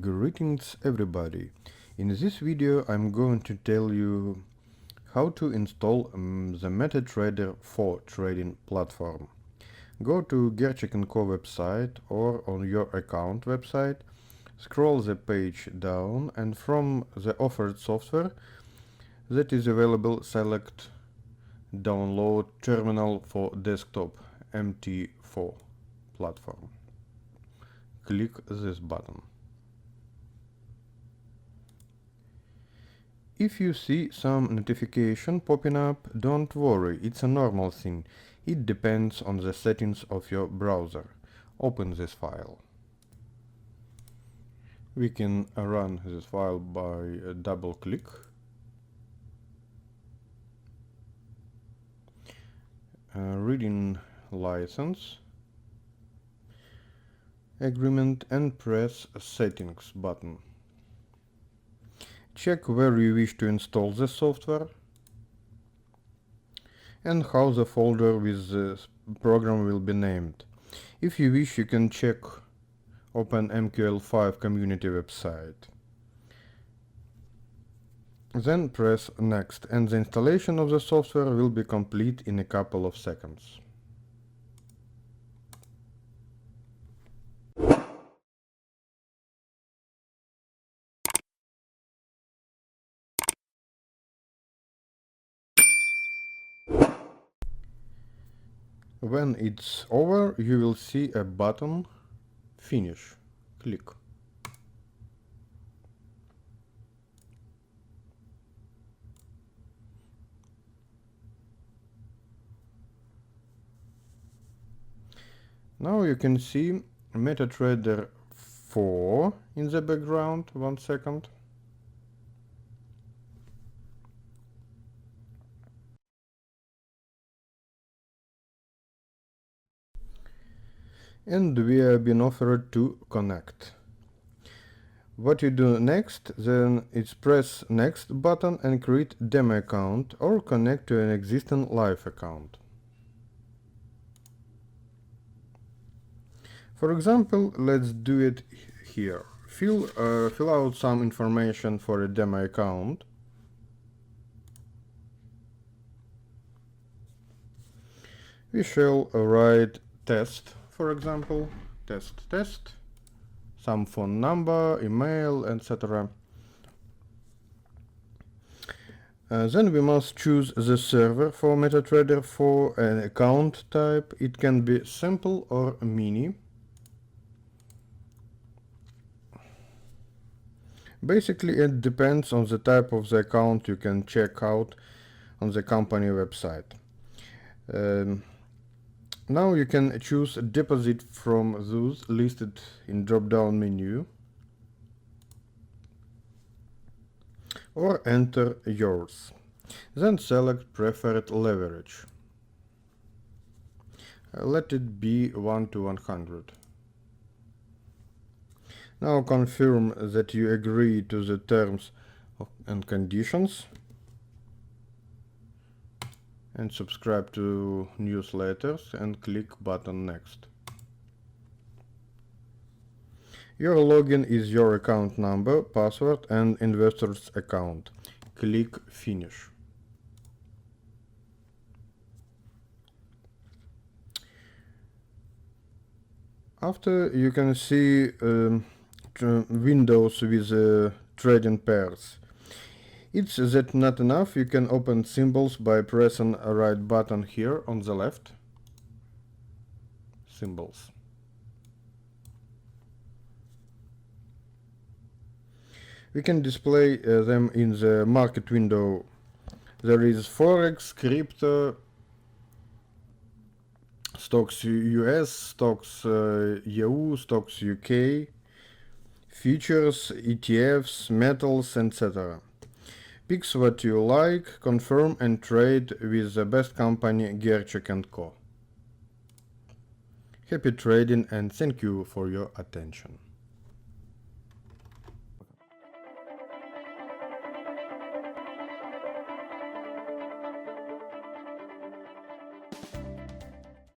Greetings everybody. In this video I'm going to tell you how to install the MT4 for trading platform. Go to Gerchik Co website or on your account website, scroll the page down and from the offered software that is available select download terminal for desktop MT4 platform. Click this button. If you see some notification popping up, don't worry, it's a normal thing. It depends on the settings of your browser. Open this file. We can run this file by a double click. Reading license agreement and press settings button. Check where you wish to install the software and how the folder with the program will be named. If you wish, you can check Open MQL5 community website. Then press next and the installation of the software will be complete in a couple of seconds. When it's over, you will see a button Finish. Click. Now you can see MT4 4 in the background. 1 second. And we have been offered to connect. What you do next then is press next button and create demo account or connect to an existing live account. For example, let's do it here. Fill out some information for a demo account. We shall write test. For example, test, some phone number, email, etc. Then we must choose the server for MT4 for an account type. It can be simple or mini. Basically, it depends on the type of the account you can check out on the company website. Now you can choose a deposit from those listed in drop-down menu or enter yours. Then select preferred leverage. Let it be 1 to 100. Now confirm that you agree to the terms and conditions and subscribe to newsletters and click button next. Your login is your account number, password and investor's account. Click finish. After you can see windows with trading pairs. It's that not enough, you can open symbols by pressing a right button here on the left. Symbols. We can display them in the market window. There is Forex, crypto, stocks US, stocks EU, stocks UK, futures, ETFs, metals, etc. Pick what you like, confirm and trade with the best company Gerchik Co. Happy trading and thank you for your attention.